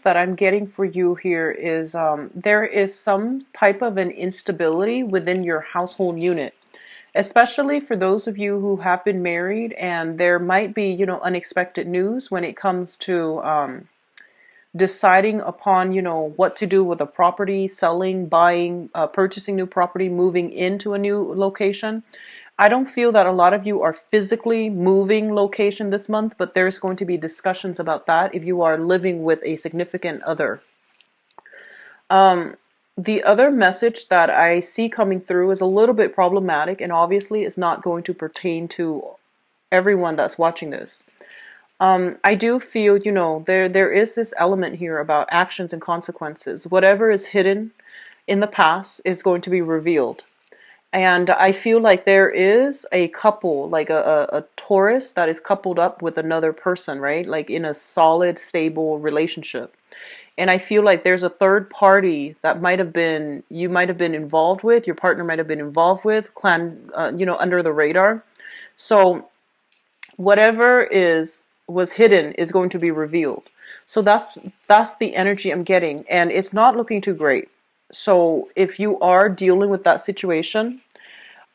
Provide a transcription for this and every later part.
that I'm getting for you here is there is some type of an instability within your household unit, especially for those of you who have been married, and there might be, unexpected news when it comes to deciding upon, what to do with a property, selling, buying, purchasing new property, moving into a new location. I don't feel that a lot of you are physically moving location this month, but there's going to be discussions about that if you are living with a significant other. Um, the other message that I see coming through is a little bit problematic, and obviously is not going to pertain to everyone that's watching this. I do feel, there is this element here about actions and consequences. Whatever is hidden in the past is going to be revealed. And I feel like there is a couple, like a Taurus that is coupled up with another person, right? Like in a solid, stable relationship. And I feel like there's a third party that you might have been involved with, your partner might have been involved with, under the radar. So whatever was hidden is going to be revealed. So that's the energy I'm getting, and it's not looking too great. So if you are dealing with that situation,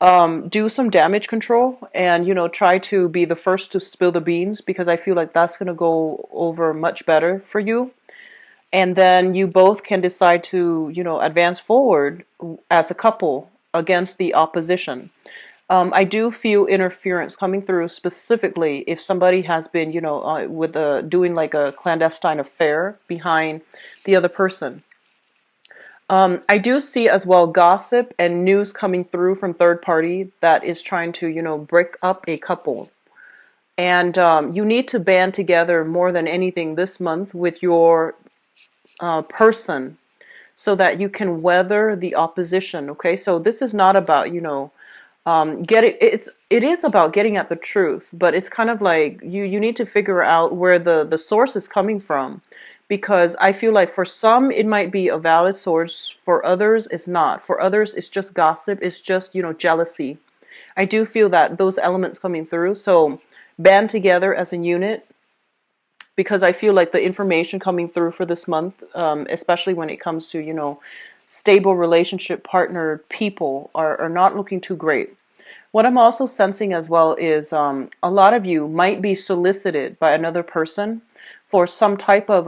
do some damage control, and try to be the first to spill the beans, because I feel like that's going to go over much better for you. And then you both can decide to advance forward as a couple against the opposition. I do feel interference coming through, specifically if somebody has been, doing like a clandestine affair behind the other person. I do see as well gossip and news coming through from third party that is trying to, break up a couple. And you need to band together more than anything this month with your person, so that you can weather the opposition. Okay, so this is not about, it is about getting at the truth, but it's kind of like you need to figure out where the source is coming from, because I feel like for some it might be a valid source, for others it's not. For others it's just gossip, it's just jealousy. I do feel that those elements coming through, so band together as a unit, because I feel like the information coming through for this month, especially when it comes to stable relationship partner people, are not looking too great. What I'm also sensing as well is a lot of you might be solicited by another person for some type of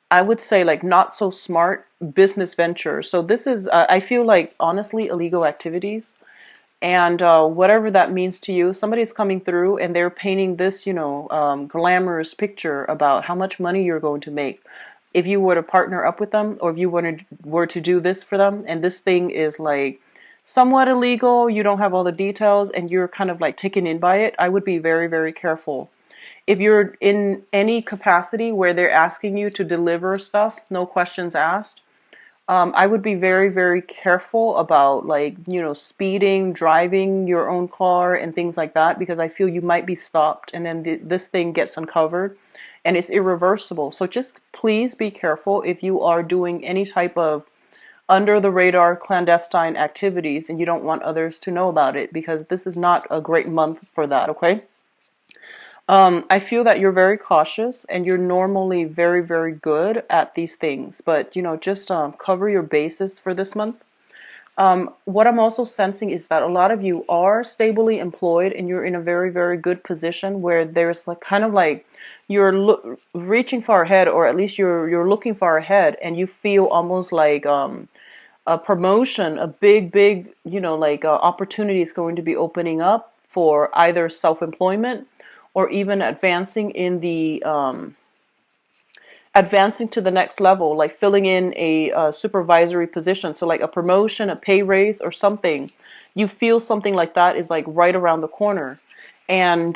I would say, like, not so smart business venture. So this is, I feel like, honestly, illegal activities. And whatever that means to you, somebody's coming through and they're painting this, glamorous picture about how much money you're going to make if you were to partner up with them, or if you were to do this for them. And this thing is like somewhat illegal. You don't have all the details, and you're kind of like taken in by it. I would be very, very careful. If you're in any capacity where they're asking you to deliver stuff, no questions asked, I would be very, very careful about, like, speeding, driving your own car and things like that, because I feel you might be stopped, and then this thing gets uncovered and it's irreversible. So just please be careful if you are doing any type of under the radar clandestine activities and you don't want others to know about it, because this is not a great month for that, okay? I feel that you're very cautious, and you're normally very, very good at these things, but just cover your bases for this month. What I'm also sensing is that a lot of you are stably employed, and you're in a very, very good position where there's like kind of like you're reaching far ahead, or at least you're looking far ahead, and you feel almost like a promotion, a big, like opportunity is going to be opening up for either self-employment, or even advancing to the next level, like filling in a supervisory position. So like a promotion, a pay raise, or something. You feel something like that is like right around the corner. And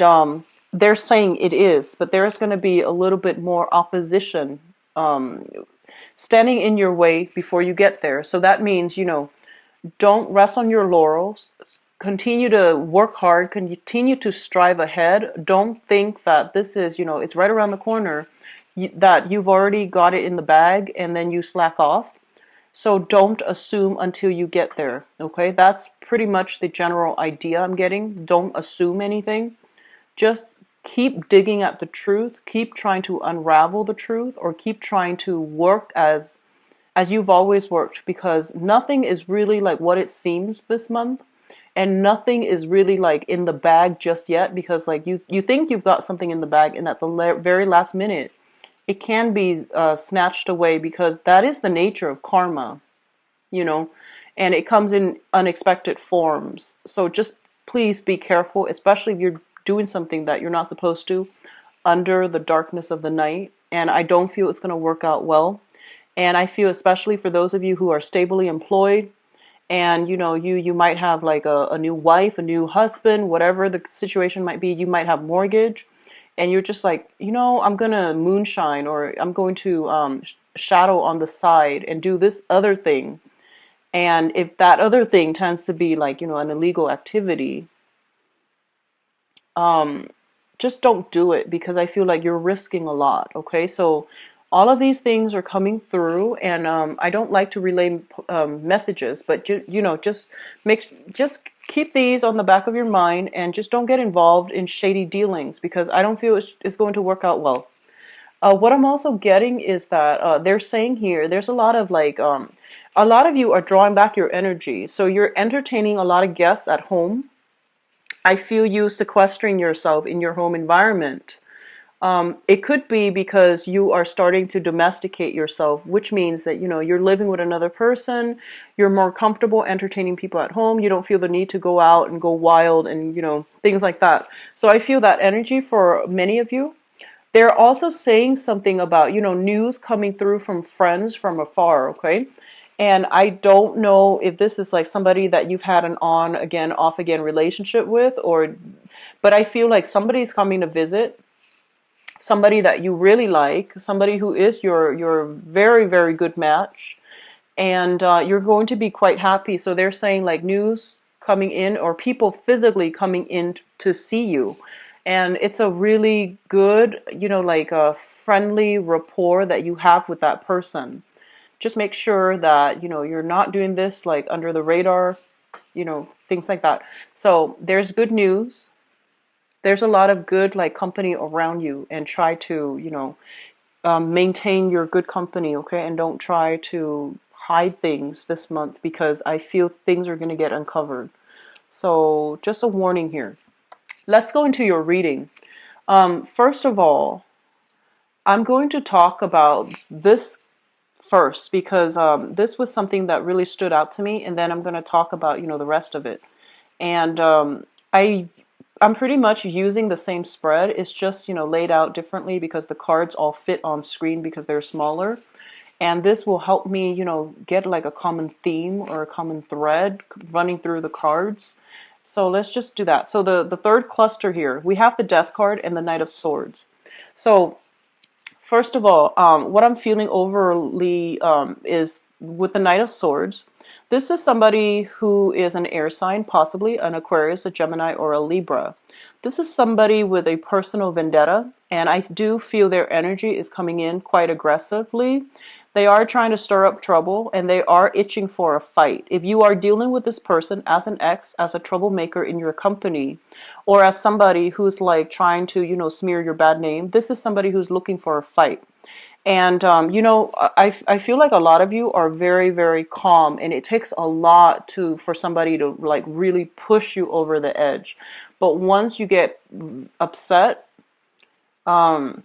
they're saying it is, but there's going to be a little bit more opposition standing in your way before you get there. So that means, don't rest on your laurels. Continue to work hard, continue to strive ahead. Don't think that this is, it's right around the corner, that you've already got it in the bag and then you slack off. So don't assume until you get there, okay? That's pretty much the general idea I'm getting. Don't assume anything. Just keep digging at the truth, keep trying to unravel the truth, or keep trying to work as you've always worked, because nothing is really like what it seems this month, and nothing is really like in the bag just yet, because like you think you've got something in the bag, and at the very last minute it can be snatched away, because that is the nature of karma, you know, and it comes in unexpected forms. So just please be careful, especially if you're doing something that you're not supposed to under the darkness of the night. And I don't feel it's going to work out well. And I feel, especially for those of you who are stably employed, and you might have like a new wife, a new husband, whatever the situation might be, you might have mortgage, and you're just like, I'm gonna moonshine, or I'm going to shadow on the side and do this other thing. And if that other thing tends to be like, an illegal activity, um, just don't do it, because I feel like you're risking a lot. Okay, so all of these things are coming through, and I don't like to relay messages, but just keep these on the back of your mind, and just don't get involved in shady dealings, because I don't feel it's going to work out well. What I'm also getting is that they're saying here, there's a lot of like, a lot of you are drawing back your energy. So you're entertaining a lot of guests at home. I feel you sequestering yourself in your home environment. It could be because you are starting to domesticate yourself, which means that, you're living with another person. You're more comfortable entertaining people at home. You don't feel the need to go out and go wild and, things like that. So I feel that energy for many of you. They're also saying something about, news coming through from friends from afar, okay? And I don't know if this is like somebody that you've had an on again, off again relationship with, but I feel like somebody's coming to visit, somebody that you really like, somebody who is your very, very good match, and you're going to be quite happy. So they're saying like news coming in, or people physically coming in to see you. And it's a really good, like a friendly rapport that you have with that person. Just make sure that, you're not doing this like under the radar, things like that. So there's good news. There's a lot of good like company around you, and try to, maintain your good company, okay? And don't try to hide things this month, because I feel things are going to get uncovered. So just a warning here. Let's go into your reading. First of all, I'm going to talk about this first, because this was something that really stood out to me, and then I'm going to talk about, the rest of it. And I'm pretty much using the same spread. It's just, laid out differently, because the cards all fit on screen because they're smaller. And this will help me, get like a common theme or a common thread running through the cards. So let's just do that. So the third cluster here, we have the Death card and the Knight of Swords. So first of all, what I'm feeling overly is with the Knight of Swords. This is somebody who is an air sign, possibly an Aquarius, a Gemini, or a Libra. This is somebody with a personal vendetta, and I do feel their energy is coming in quite aggressively. They are trying to stir up trouble, and they are itching for a fight. If you are dealing with this person as an ex, as a troublemaker in your company, or as somebody who's like trying to, smear your bad name, this is somebody who's looking for a fight. And, I feel like a lot of you are very, very calm, and it takes a lot for somebody to like really push you over the edge. But once you get upset, um,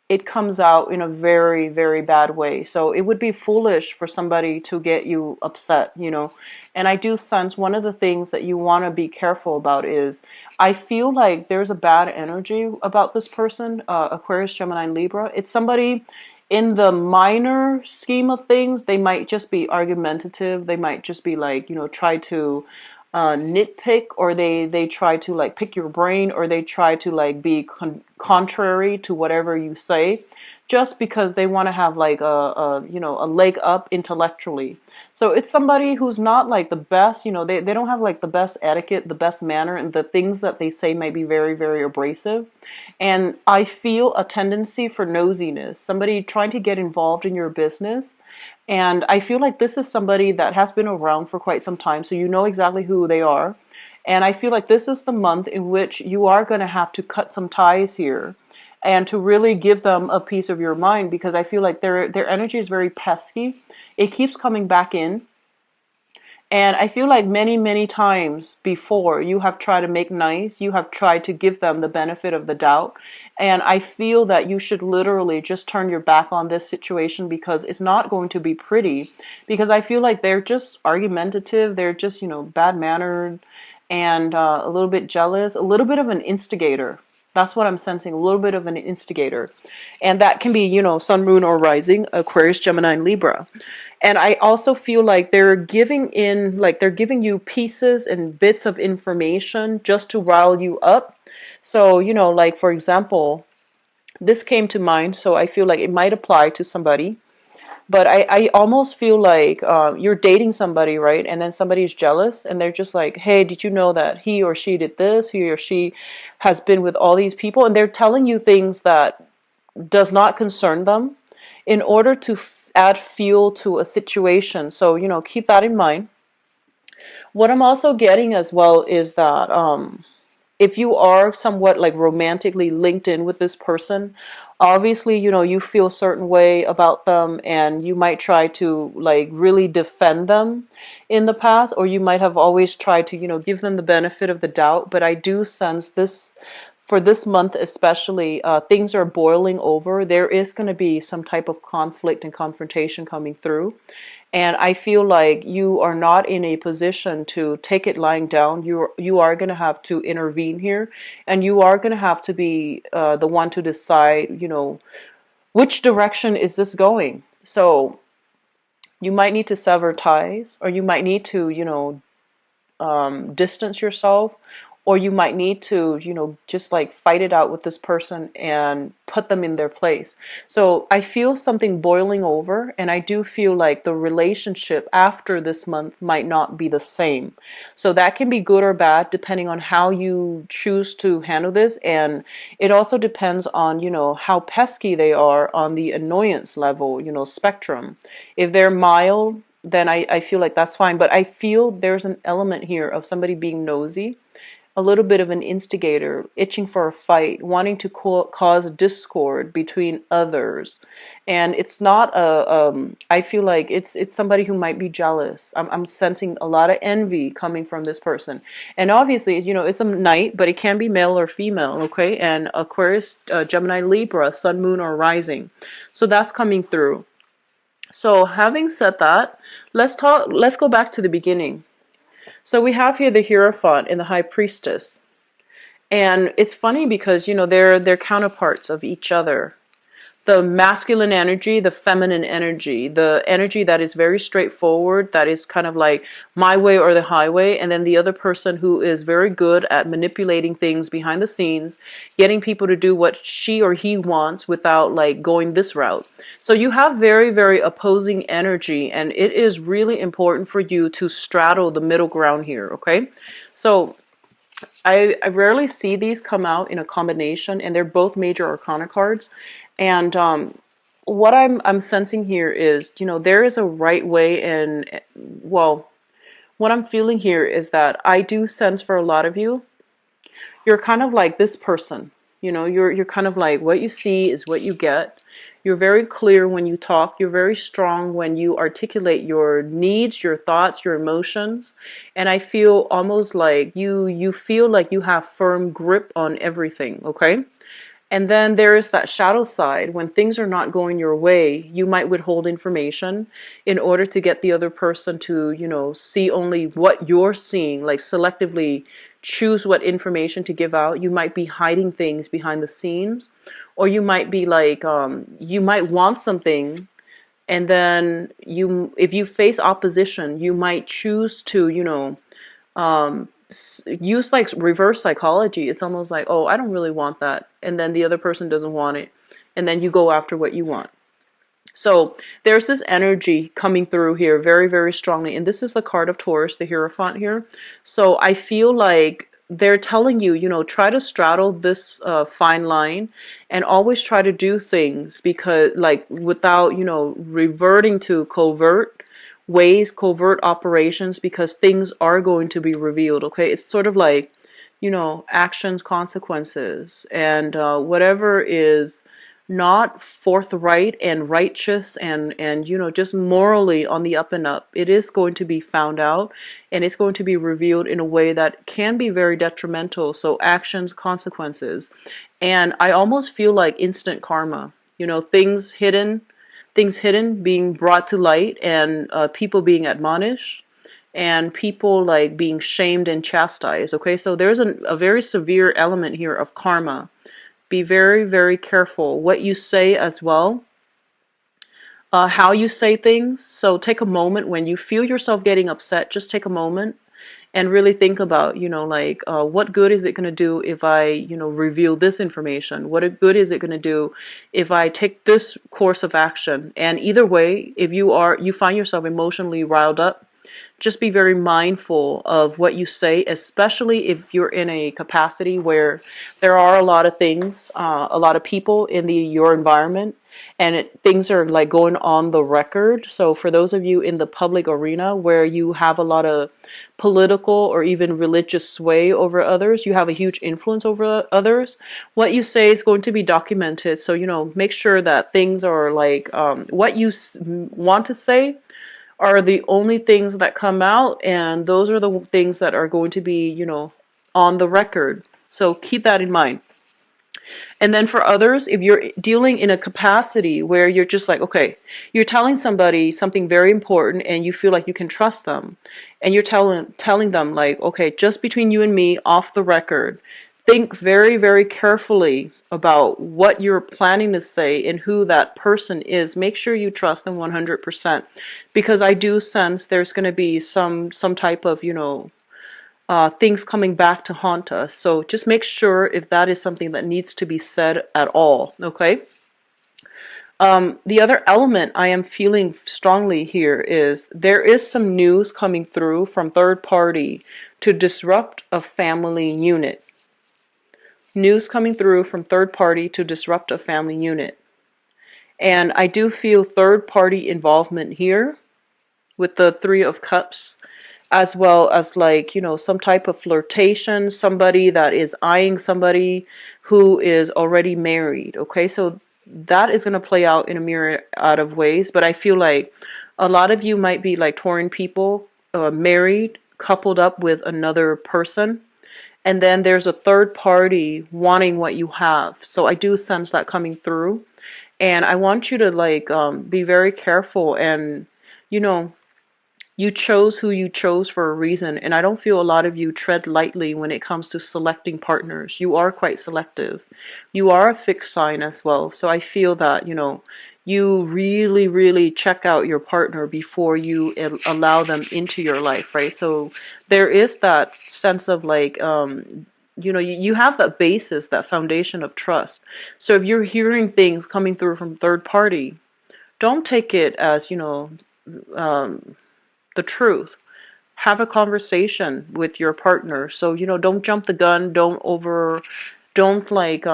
it comes out in a very, very bad way. So it would be foolish for somebody to get you upset, And I do sense one of the things that you want to be careful about is, I feel like there's a bad energy about this person, Aquarius, Gemini, Libra. It's somebody in the minor scheme of things. They might just be argumentative. They might just be like, try to nitpick, or they try to like pick your brain, or they try to like be contrary to whatever you say, just because they want to have like a leg up intellectually. So it's somebody who's not like the best, they don't have like the best etiquette, the best manner, and the things that they say may be very, very abrasive. And I feel a tendency for nosiness, somebody trying to get involved in your business. And I feel like this is somebody that has been around for quite some time, so you know exactly who they are. And I feel like this is the month in which you are going to have to cut some ties here and to really give them a piece of your mind, because I feel like their energy is very pesky. It keeps coming back in. And I feel like many, many times before you have tried to make nice, you have tried to give them the benefit of the doubt. And I feel that you should literally just turn your back on this situation, because it's not going to be pretty. Because I feel like they're just argumentative, they're just, bad mannered, and a little bit jealous, a little bit of an instigator. That's what I'm sensing, a little bit of an instigator. And that can be, sun, moon, or rising, Aquarius, Gemini, and Libra. And I also feel like they're giving you pieces and bits of information just to rile you up. So, like for example, this came to mind, so I feel like it might apply to somebody. But I almost feel like you're dating somebody, right? And then somebody's jealous and they're just like, hey, did you know that he or she did this? He or she has been with all these people. And they're telling you things that does not concern them in order to add fuel to a situation. So, keep that in mind. What I'm also getting as well is that if you are somewhat like romantically linked in with this person, obviously, you feel a certain way about them and you might try to like really defend them in the past, or you might have always tried to, give them the benefit of the doubt. But I do sense this for this month especially, things are boiling over. There is going to be some type of conflict and confrontation coming through. And I feel like you are not in a position to take it lying down. You are going to have to intervene here, and you are going to have to be the one to decide, which direction is this going. So you might need to sever ties, or you might need to, distance yourself, or you might need to, just like fight it out with this person and put them in their place. So I feel something boiling over, and I do feel like the relationship after this month might not be the same. So that can be good or bad depending on how you choose to handle this. And it also depends on, how pesky they are on the annoyance level, spectrum. If they're mild, then I feel like that's fine. But I feel there's an element here of somebody being nosy, a little bit of an instigator, itching for a fight, wanting to cause discord between others. And it's not I feel like it's somebody who might be jealous. I'm sensing a lot of envy coming from this person. And obviously, it's a night, but it can be male or female, okay? And Aquarius, Gemini, Libra, sun, moon, or rising. So that's coming through. So having said that, let's go back to the beginning. So we have here the Hierophant and the High Priestess. And it's funny because, they're counterparts of each other. The masculine energy, the feminine energy, the energy that is very straightforward, that is kind of like my way or the highway, and then the other person who is very good at manipulating things behind the scenes, getting people to do what she or he wants without like going this route. So you have very, very opposing energy, and it is really important for you to straddle the middle ground here, okay? So I rarely see these come out in a combination, and they're both major arcana cards. And what I'm sensing here is, there is a right way, and well, what I'm feeling here is that I do sense for a lot of you, you're kind of like this person. You're kind of like, what you see is what you get. You're very clear when you talk. You're very strong when you articulate your needs, your thoughts, your emotions. And I feel almost like you feel like you have firm grip on everything, okay? And then there is that shadow side. When things are not going your way, you might withhold information in order to get the other person to, see only what you're seeing, like selectively choose what information to give out. You might be hiding things behind the scenes, or you might be like, you might want something, and then if you face opposition, you might choose to, use like reverse psychology. It's almost like, oh, I don't really want that, and then the other person doesn't want it, and then you go after what you want. So there's this energy coming through here very, very strongly, and this is the card of Taurus, the Hierophant here. So I feel like they're telling you, try to straddle this fine line, and always try to do things because, like, without, reverting to covert, ways, covert operations, because things are going to be revealed. Okay, it's sort of like, actions, consequences, and whatever is not forthright and righteous and just morally on the up and up, it is going to be found out, and it's going to be revealed in a way that can be very detrimental. So actions, consequences, and I almost feel like instant karma. Things hidden being brought to light, and people being admonished, and people like being shamed and chastised. Okay, so there's a very severe element here of karma. Be very, very careful what you say as well, how you say things. So take a moment when you feel yourself getting upset, just take a moment and really think about, like, what good is it going to do if I, reveal this information? What good is it going to do if I take this course of action? And either way, if you find yourself emotionally riled up, just be very mindful of what you say, especially if you're in a capacity where there are a lot of things, a lot of people in your environment, and things are like going on the record. So for those of you in the public arena where you have a lot of political or even religious sway over others, you have a huge influence over others, what you say is going to be documented. So, make sure that things are like, what you want to say are the only things that come out, and those are the things that are going to be, on the record. So keep that in mind. And then for others, if you're dealing in a capacity where you're just like, okay, you're telling somebody something very important and you feel like you can trust them, and you're telling them like, okay, just between you and me, off the record, think very, very carefully about what you're planning to say and who that person is. Make sure you trust them 100%, because I do sense there's going to be some type of, things coming back to haunt us. So just make sure if that is something that needs to be said at all, okay? The other element I am feeling strongly here is there is some news coming through from third party to disrupt a family unit. News coming through from third party to disrupt a family unit. And I do feel third party involvement here with the Three of Cups, as well as like, some type of flirtation, somebody that is eyeing somebody who is already married. Okay, so that is going to play out in a myriad of ways, but I feel like a lot of you might be like Tauran people, married, coupled up with another person, and then there's a third party wanting what you have. So I do sense that coming through, and I want you to like, be very careful, and you chose who you chose for a reason, and I don't feel a lot of you tread lightly when it comes to selecting partners. You are quite selective. You are a fixed sign as well. So I feel that, you really, really check out your partner before you allow them into your life, right? So there is that sense of like, you have that basis, that foundation of trust. So if you're hearing things coming through from third party, don't take it as, the truth. Have a conversation with your partner. So, don't jump the gun, don't like,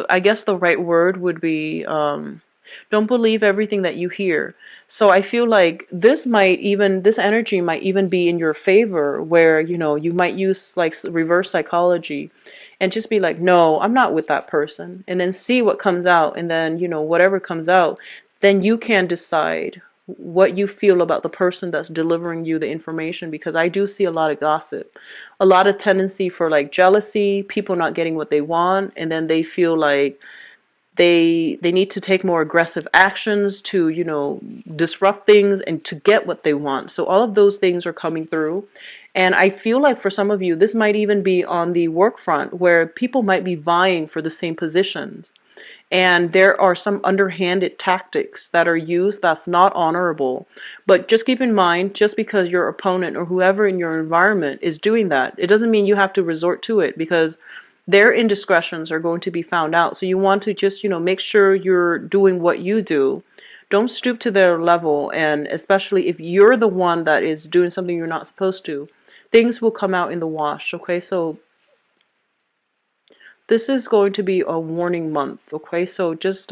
I guess the right word would be, don't believe everything that you hear. So I feel like this energy might even be in your favor, where, you might use like reverse psychology and just be like, no, I'm not with that person. And then see what comes out. And then, whatever comes out, then you can decide what you feel about the person that's delivering you the information, because I do see a lot of gossip, a lot of tendency for like jealousy, people not getting what they want, and then they feel like they need to take more aggressive actions to, disrupt things and to get what they want. So all of those things are coming through. And I feel like for some of you, this might even be on the work front, where people might be vying for the same positions. And there are some underhanded tactics that are used that's not honorable. But just keep in mind, just because your opponent or whoever in your environment is doing that, it doesn't mean you have to resort to it, because their indiscretions are going to be found out. So you want to just, make sure you're doing what you do. Don't stoop to their level. And especially if you're the one that is doing something you're not supposed to, things will come out in the wash. Okay, so this is going to be a warning month, okay? So just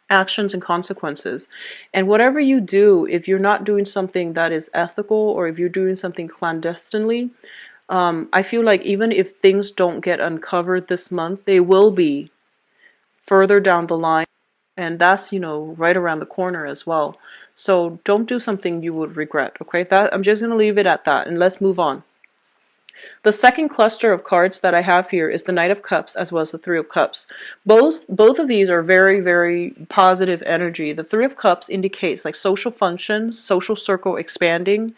actions and consequences. And whatever you do, if you're not doing something that is ethical or if you're doing something clandestinely, I feel like even if things don't get uncovered this month, they will be further down the line. And that's, right around the corner as well. So don't do something you would regret, okay? That I'm just going to leave it at that and let's move on. The second cluster of cards that I have here is the Knight of Cups as well as the Three of Cups. Both of these are very, very positive energy. The Three of Cups indicates like social functions, social circle expanding,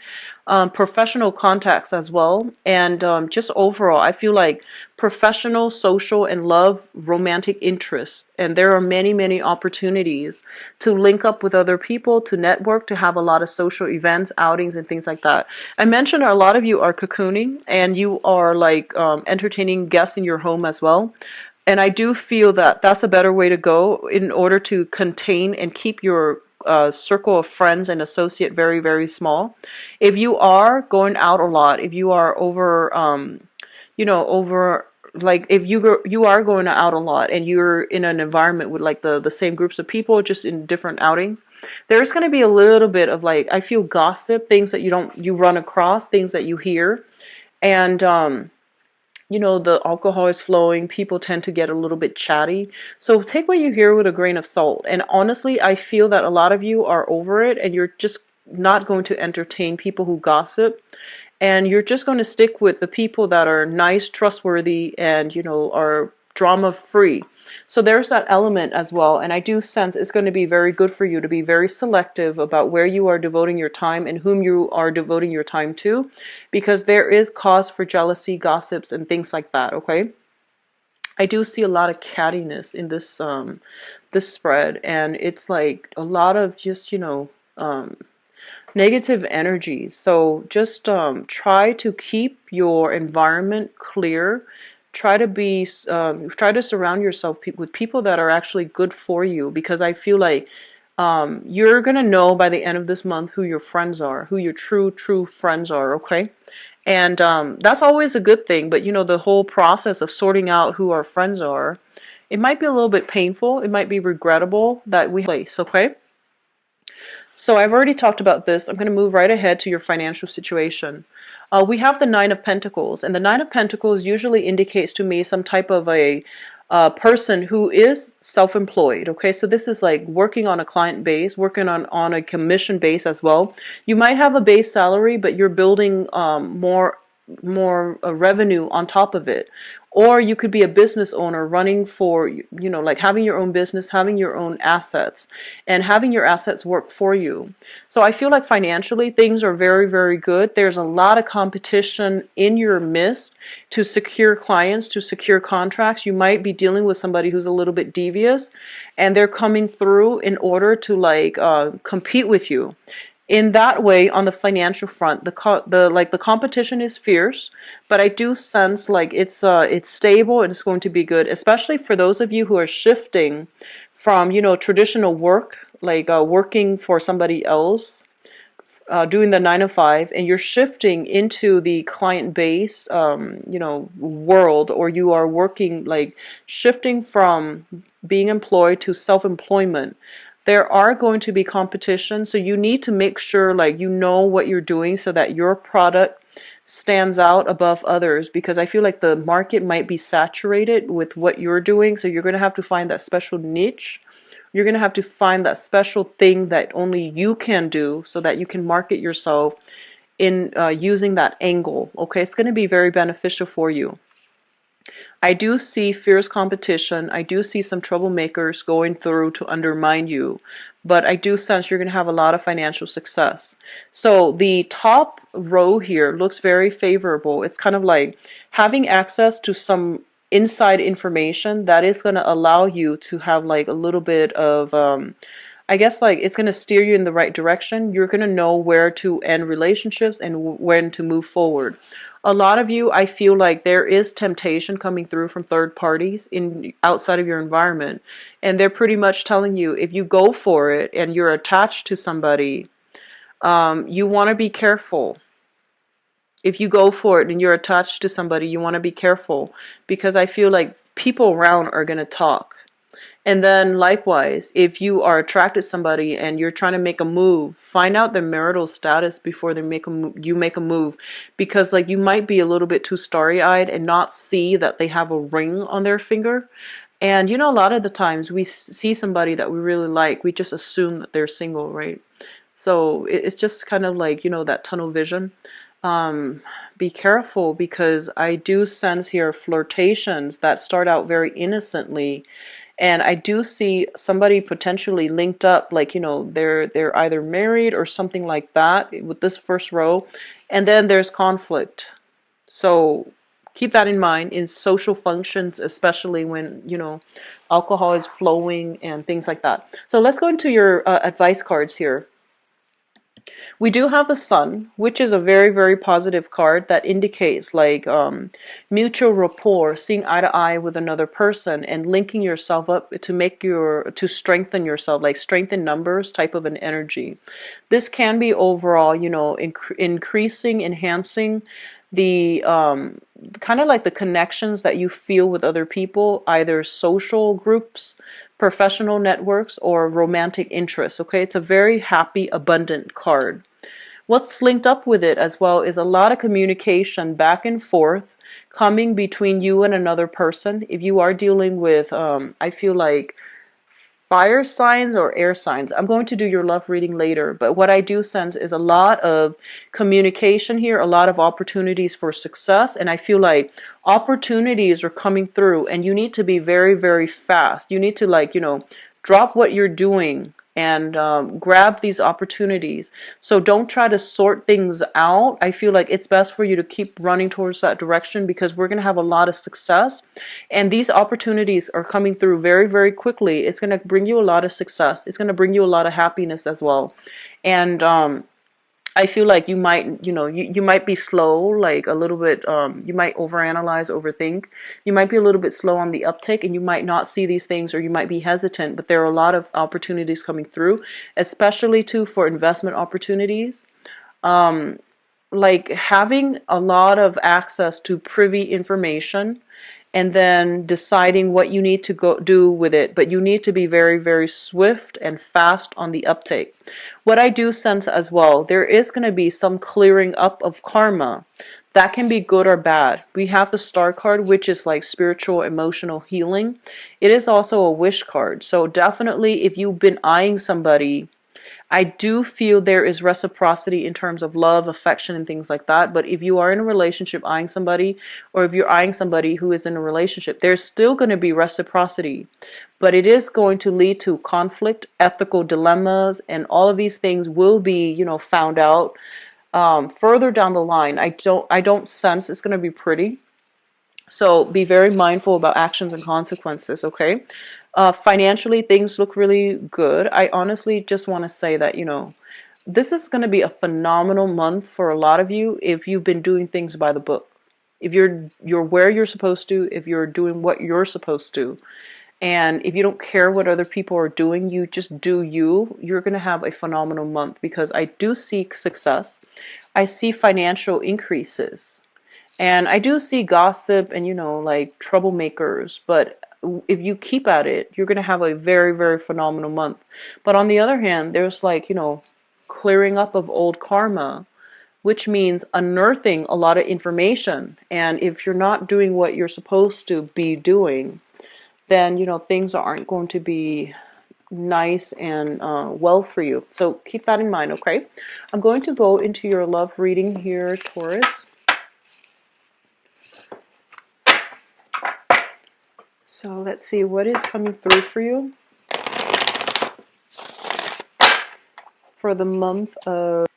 professional contacts as well, and just overall, I feel like professional, social, and love, romantic interests. And there are many, many opportunities to link up with other people, to network, to have a lot of social events, outings, and things like that. I mentioned a lot of you are cocooning and you are like entertaining guests in your home as well. And I do feel that that's a better way to go in order to contain and keep your circle of friends and associate very, very small. If you are going out a lot, if you are over like if you are going out a lot and you're in an environment with like the same groups of people just in different outings, there's going to be a little bit of like I feel gossip, things that you run across, things that you hear, and the alcohol is flowing, people tend to get a little bit chatty. So take what you hear with a grain of salt. And honestly, I feel that a lot of you are over it and you're just not going to entertain people who gossip. And you're just going to stick with the people that are nice, trustworthy, and, are drama free. So there's that element as well. And I do sense it's going to be very good for you to be very selective about where you are devoting your time and whom you are devoting your time to, because there is cause for jealousy, gossips, and things like that, okay? I do see a lot of cattiness in this spread, and it's like a lot of just, negative energies. So just try to keep your environment clear. Try to surround yourself with people that are actually good for you, because I feel like you're gonna know by the end of this month who your friends are, who your true friends are. Okay. And that's always a good thing, but the whole process of sorting out who our friends are, it might be a little bit painful, it might be regrettable that we place, okay? So I've already talked about this. I'm going to move right ahead to your financial situation. We have the Nine of Pentacles, and the Nine of Pentacles usually indicates to me some type of a person who is self-employed. Okay, so this is like working on a client base, working on a commission base as well. You might have a base salary, but you're building more revenue on top of it. Or you could be a business owner running for, like having your own business, having your own assets, and having your assets work for you. So I feel like financially things are very, very good. There's a lot of competition in your midst to secure clients, to secure contracts. You might be dealing with somebody who's a little bit devious, and they're coming through in order to like compete with you. In that way, on the financial front, the competition is fierce, but I do sense like it's stable and it's going to be good, especially for those of you who are shifting from traditional work, like working for somebody else, doing the 9 to 5, and you're shifting into the client base, world, or you are working like shifting from being employed to self-employment. There are going to be competition, so you need to make sure like you know what you're doing so that your product stands out above others, because I feel like the market might be saturated with what you're doing, so you're going to have to find that special niche. You're going to have to find that special thing that only you can do so that you can market yourself in using that angle. Okay, it's going to be very beneficial for you. I do see fierce competition. I do see some troublemakers going through to undermine you, but I do sense you're going to have a lot of financial success. So the top row here looks very favorable. It's kind of like having access to some inside information that is going to allow you to have like a little bit of I guess like it's going to steer you in the right direction. You're going to know where to end relationships and when to move forward. A lot of you, I feel like there is temptation coming through from third parties in outside of your environment, and they're pretty much telling you if you go for it and you're attached to somebody, you want to be careful. If you go for it and you're attached to somebody, you want to be careful, because I feel like people around are going to talk. And then likewise, if you are attracted to somebody and you're trying to make a move, find out their marital status before you make a move, because like you might be a little bit too starry-eyed and not see that they have a ring on their finger. And a lot of the times we see somebody that we really like, we just assume that they're single, right? So it's just kind of like, that tunnel vision. Be careful, because I do sense here flirtations that start out very innocently, and I do see somebody potentially linked up, like, they're either married or something like that with this first row, and then there's conflict. So keep that in mind in social functions, especially when, alcohol is flowing and things like that. So let's go into your advice cards here. We do have the Sun, which is a very, very positive card that indicates like mutual rapport, seeing eye to eye with another person and linking yourself up to strengthen yourself, like strengthen numbers type of an energy. This can be overall, increasing, enhancing the kind of like the connections that you feel with other people, either social groups, professional networks, or romantic interests. Okay, it's a very happy, abundant card. What's linked up with it as well is a lot of communication back and forth coming between you and another person. If you are dealing with, I feel like fire signs or air signs. I'm going to do your love reading later, but what I do sense is a lot of communication here, a lot of opportunities for success, and I feel like opportunities are coming through, and you need to be very, very fast. You need to, like, drop what you're doing and grab these opportunities. So don't try to sort things out. I feel like it's best for you to keep running towards that direction, because we're going to have a lot of success, and these opportunities are coming through very, very quickly. It's going to bring you a lot of success. It's going to bring you a lot of happiness as well. And I feel like you might, you might be slow, like a little bit, you might overanalyze, overthink. You might be a little bit slow on the uptake, and you might not see these things, or you might be hesitant, but there are a lot of opportunities coming through, especially too for investment opportunities. Like having a lot of access to privy information, and then deciding what you need to go do with it. But you need to be very, very swift and fast on the uptake. What I do sense as well, there is going to be some clearing up of karma. That can be good or bad. We have the Star card, which is like spiritual, emotional healing. It is also a wish card. So definitely, if you've been eyeing somebody, I do feel there is reciprocity in terms of love, affection, and things like that. But if you are in a relationship eyeing somebody, or if you're eyeing somebody who is in a relationship, there's still going to be reciprocity. But it is going to lead to conflict, ethical dilemmas, and all of these things will be, found out further down the line. I don't sense it's going to be pretty. So be very mindful about actions and consequences, okay? Financially, things look really good. I honestly just want to say that, this is going to be a phenomenal month for a lot of you if you've been doing things by the book. If you're where you're supposed to, if you're doing what you're supposed to, and if you don't care what other people are doing, you just do you, you're going to have a phenomenal month, because I do see success. I see financial increases. And I do see gossip and, like troublemakers, but if you keep at it, you're going to have a very, very phenomenal month. But on the other hand, there's like, clearing up of old karma, which means unearthing a lot of information. And if you're not doing what you're supposed to be doing, then, things aren't going to be nice and well for you. So keep that in mind, okay? I'm going to go into your love reading here, Taurus. So let's see what is coming through for you for the month of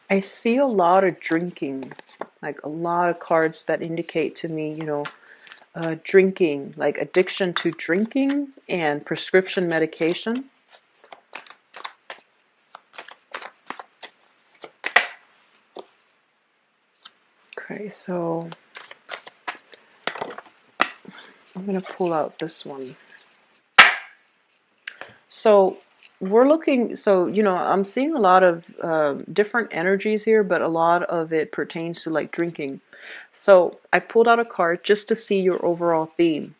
I see a lot of drinking, like a lot of cards that indicate to me, drinking, like addiction to drinking and prescription medication. Okay, so I'm going to pull out this one. So we're looking, I'm seeing a lot of different energies here, but a lot of it pertains to like drinking. So I pulled out a card just to see your overall theme.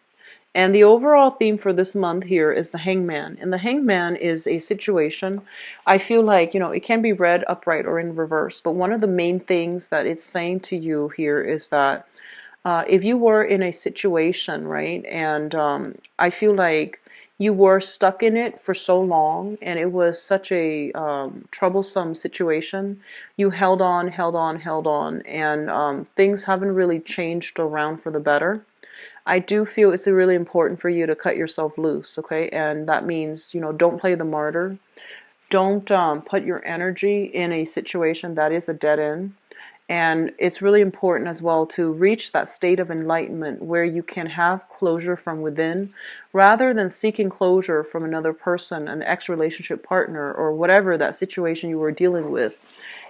And the overall theme for this month here is the Hangman. And the Hangman is a situation, I feel like, it can be read upright or in reverse. But one of the main things that it's saying to you here is that if you were in a situation, right, and I feel like you were stuck in it for so long and it was such a troublesome situation, you held on, held on, held on, and things haven't really changed around for the better. I do feel it's really important for you to cut yourself loose, okay? And that means, don't play the martyr. Don't put your energy in a situation that is a dead end. And it's really important as well to reach that state of enlightenment where you can have closure from within rather than seeking closure from another person, an ex-relationship partner, or whatever that situation you were dealing with.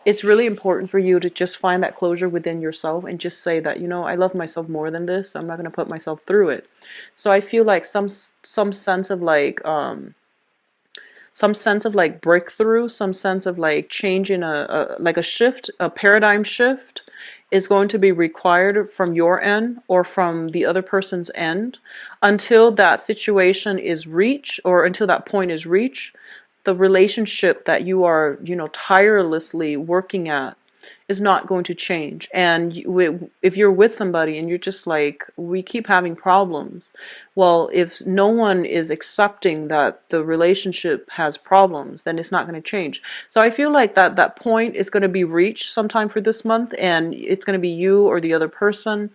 It's really important for you to just find that closure within yourself and just say that, I love myself more than this. I'm not going to put myself through it. So I feel like some sense of like breakthrough, some sense of like change in a shift, a paradigm shift is going to be required from your end or from the other person's end until that situation is reached or until that point is reached. The relationship that you are, tirelessly working at is not going to change. And if you're with somebody and you're just like, we keep having problems, well, if no one is accepting that the relationship has problems, then it's not going to change. So I feel like that point is going to be reached sometime for this month, and it's going to be you or the other person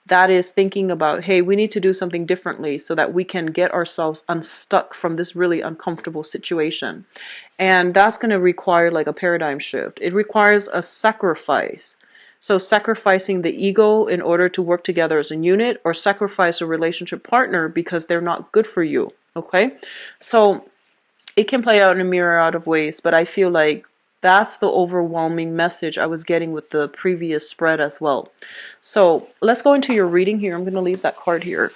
that is thinking about, hey, we need to do something differently so that we can get ourselves unstuck from this really uncomfortable situation. And that's going to require like a paradigm shift. It requires a sacrifice. So sacrificing the ego in order to work together as a unit, or sacrifice a relationship partner because they're not good for you. Okay? So it can play out in a myriad of ways, but I feel like that's the overwhelming message I was getting with the previous spread as well. So let's go into your reading here. I'm going to leave that card here.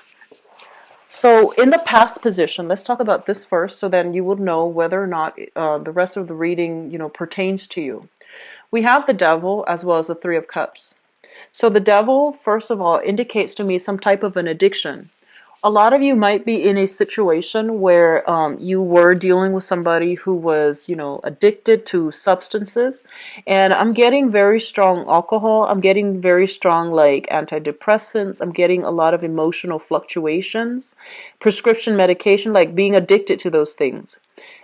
So in the past position, let's talk about this first, so then you will know whether or not the rest of the reading, pertains to you. We have the Devil as well as the Three of Cups. So the Devil, first of all, indicates to me some type of an addiction. A lot of you might be in a situation where you were dealing with somebody who was, addicted to substances. And I'm getting very strong alcohol. I'm getting very strong, like, antidepressants. I'm getting a lot of emotional fluctuations, prescription medication, like being addicted to those things.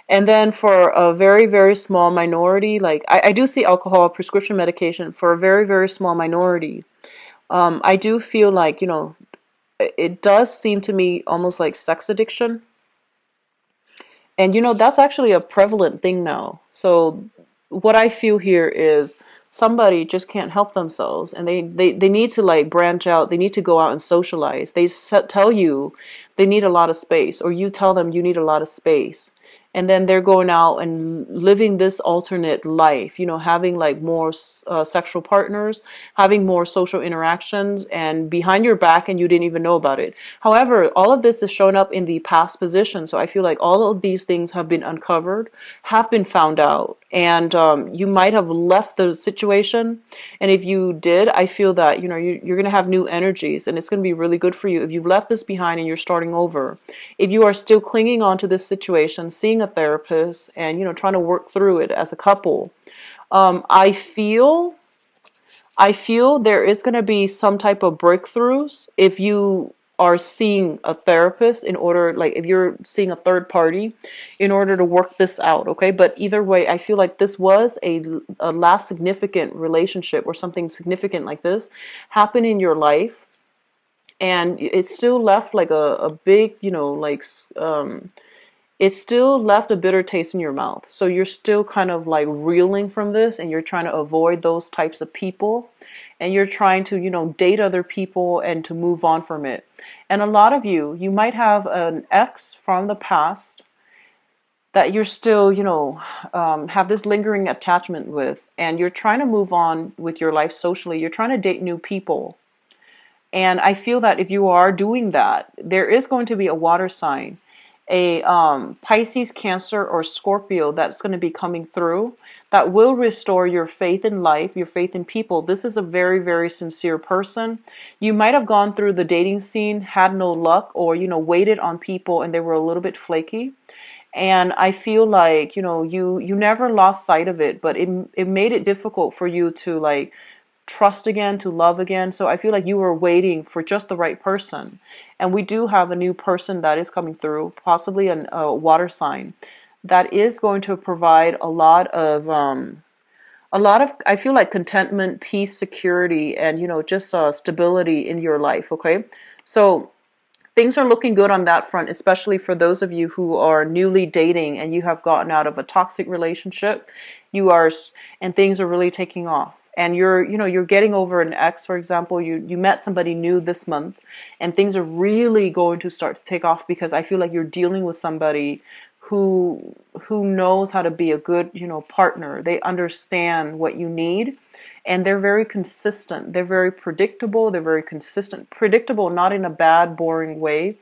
And then for a very, very small minority, like, I do see alcohol, prescription medication for a very, very small minority. I do feel like, it does seem to me almost like sex addiction. And that's actually a prevalent thing now. So what I feel here is somebody just can't help themselves, and they need to like branch out. They need to go out and socialize. They tell you they need a lot of space, or you tell them you need a lot of space. And then they're going out and living this alternate life, having like more sexual partners, having more social interactions, and behind your back, and you didn't even know about it. However, all of this is shown up in the past position. So I feel like all of these things have been uncovered, have been found out, and you might have left the situation. And if you did, I feel that, you're going to have new energies, and it's going to be really good for you if you've left this behind and you're starting over. If you are still clinging on to this situation, seeing a therapist and, trying to work through it as a couple, I feel there is going to be some type of breakthroughs if you are seeing a therapist, in order, like if you're seeing a third party in order to work this out, okay? But either way, I feel like this was a last significant relationship, or something significant like this happened in your life, and it still left like a big, it still left a bitter taste in your mouth. So you're still kind of like reeling from this, and you're trying to avoid those types of people, and you're trying to, date other people and to move on from it. And a lot of you might have an ex from the past that you're still, have this lingering attachment with, and you're trying to move on with your life socially. You're trying to date new people. And I feel that if you are doing that, there is going to be a water sign, a Pisces, Cancer, or Scorpio that's going to be coming through that will restore your faith in life, your faith in people. This is a very, very sincere person. You might have gone through the dating scene, had no luck, or, waited on people and they were a little bit flaky. And I feel like, you never lost sight of it, but it made it difficult for you to like trust again, to love again. So I feel like you were waiting for just the right person. And we do have a new person that is coming through, possibly a water sign, that is going to provide a lot of, I feel like, contentment, peace, security, and, just stability in your life. Okay. So things are looking good on that front, especially for those of you who are newly dating and you have gotten out of a toxic relationship. You are, and things are really taking off. And you're getting over an ex, for example. You met somebody new this month, and things are really going to start to take off, because I feel like you're dealing with somebody who knows how to be a good, partner. They understand what you need, and they're very consistent. They're very predictable. They're very consistent. Predictable, not in a bad, boring way,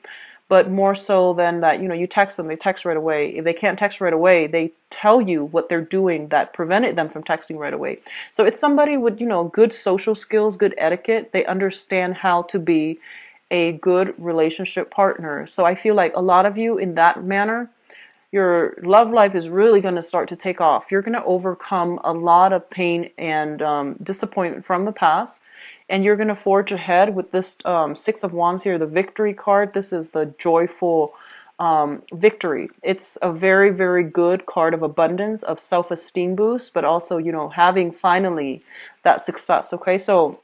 but more so than that, you text them, they text right away. If they can't text right away, they tell you what they're doing that prevented them from texting right away. So it's somebody with, good social skills, good etiquette. They understand how to be a good relationship partner. So I feel like a lot of you in that manner, your love life is really going to start to take off. You're going to overcome a lot of pain and disappointment from the past, and you're going to forge ahead with this Six of Wands here, the victory card. This is the joyful victory. It's a very, very good card of abundance, of self-esteem boost, but also, having finally that success. Okay, so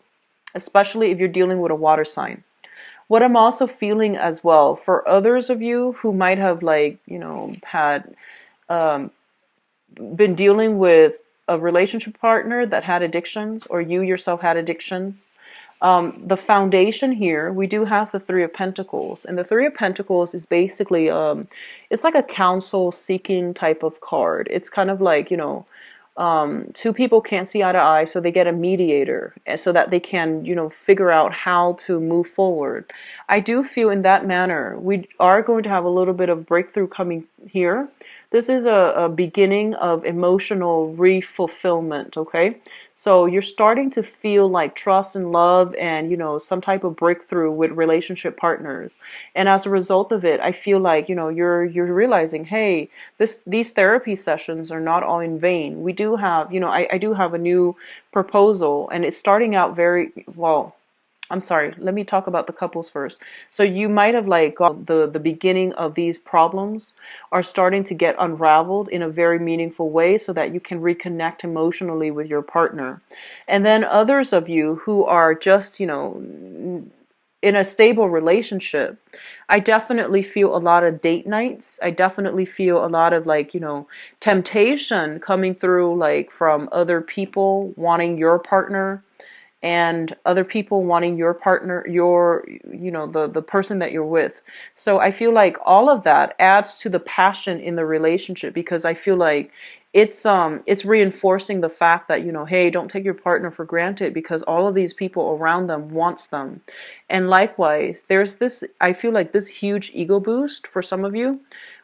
especially if you're dealing with a water sign. What I'm also feeling as well, for others of you who might have had um, been dealing with a relationship partner that had addictions, or you yourself had addictions. The foundation here, we do have the Three of Pentacles, and the Three of Pentacles is basically it's like a counsel seeking type of card. It's kind of like, two people can't see eye to eye, so they get a mediator so that they can, figure out how to move forward. I do feel in that manner we are going to have a little bit of breakthrough coming here. This is a beginning of emotional refulfillment, okay? So you're starting to feel like trust and love and, some type of breakthrough with relationship partners. And as a result of it, I feel like, you're realizing, hey, these therapy sessions are not all in vain. We do have, I do have a new proposal, and it's starting out very well. I'm sorry, let me talk about the couples first. So you might have got the beginning of these problems are starting to get unraveled in a very meaningful way, so that you can reconnect emotionally with your partner. And then others of you who are just, in a stable relationship, I definitely feel a lot of date nights. I definitely feel a lot of temptation coming through, from other people wanting your partner, and other people wanting your partner, the person that you're with. So I feel like all of that adds to the passion in the relationship, because I feel like it's reinforcing the fact that, hey, don't take your partner for granted, because all of these people around them wants them. And likewise, there's this, I feel like, this huge ego boost for some of you,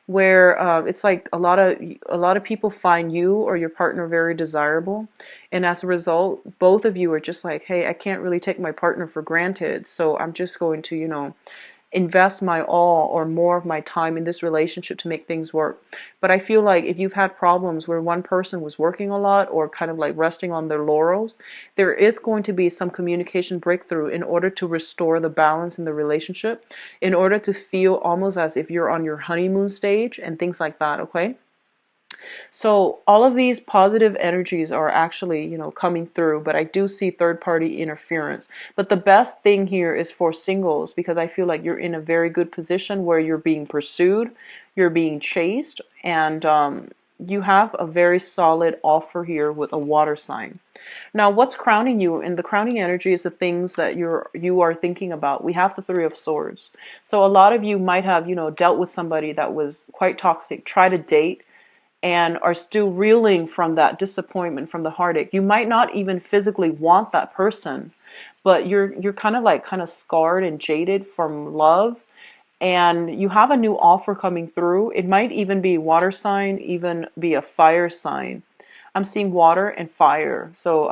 where it's like a lot of people find you or your partner very desirable, and as a result, both of you are just like, hey, I can't really take my partner for granted, so I'm just going to, invest my all or more of my time in this relationship to make things work. But I feel like if you've had problems where one person was working a lot or kind of like resting on their laurels, there is going to be some communication breakthrough in order to restore the balance in the relationship, in order to feel almost as if you're on your honeymoon stage and things like that, okay? So all of these positive energies are actually, coming through, but I do see third party interference. But the best thing here is for singles, because I feel like you're in a very good position where you're being pursued, you're being chased, and you have a very solid offer here with a water sign. Now, what's crowning you? And the crowning energy is the things that you are thinking about. We have the Three of Swords. So a lot of you might have, dealt with somebody that was quite toxic, try to date, and are still reeling from that disappointment, from the heartache. You might not even physically want that person, but you're kind of scarred and jaded from love, and you have a new offer coming through. It might even be water sign, even be a fire sign. I'm seeing water and fire. So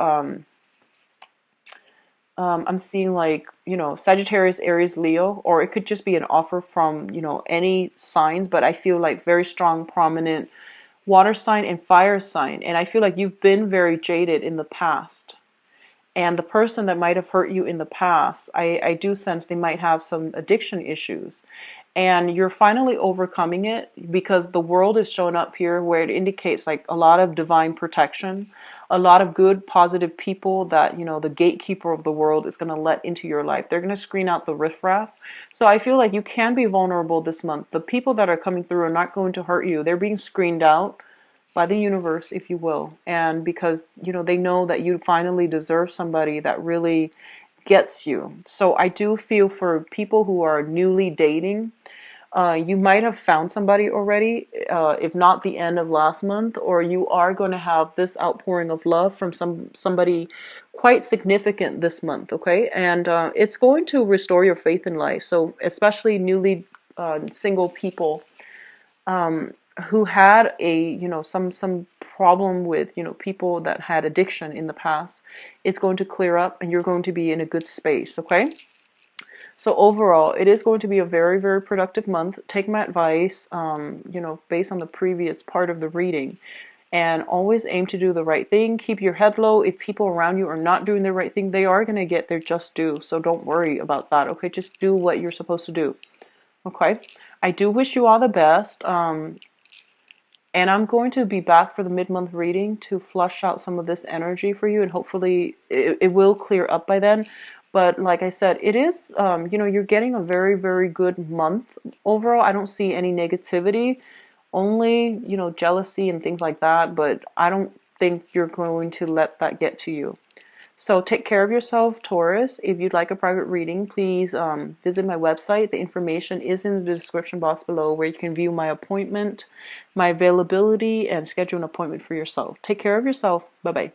I'm seeing like, Sagittarius, Aries, Leo, or it could just be an offer from, any signs, but I feel like very strong, prominent water sign and fire sign. And I feel like you've been very jaded in the past. And the person that might have hurt you in the past, I do sense they might have some addiction issues. And you're finally overcoming it, because the world is showing up here where it indicates like a lot of divine protection, a lot of good, positive people that, the gatekeeper of the world is going to let into your life. They're going to screen out the riffraff. So I feel like you can be vulnerable this month. The people that are coming through are not going to hurt you. They're being screened out by the universe, if you will. And because, they know that you finally deserve somebody that really gets you. So I do feel for people who are newly dating, you might have found somebody already, if not the end of last month, or you are going to have this outpouring of love from somebody quite significant this month, okay? And it's going to restore your faith in life. So especially newly single people, who had a, some problem with, people that had addiction in the past, it's going to clear up and you're going to be in a good space, okay? So overall, it is going to be a very, very productive month. Take my advice, based on the previous part of the reading, and always aim to do the right thing. Keep your head low. If people around you are not doing the right thing, they are going to get their just due. So don't worry about that, okay? Just do what you're supposed to do, okay? I do wish you all the best. And I'm going to be back for the mid-month reading to flush out some of this energy for you, and hopefully it will clear up by then. But like I said, it is, you're getting a very, very good month. Overall, I don't see any negativity, only, jealousy and things like that, but I don't think you're going to let that get to you. So take care of yourself, Taurus. If you'd like a private reading, please visit my website. The information is in the description box below, where you can view my appointment, my availability, and schedule an appointment for yourself. Take care of yourself. Bye-bye.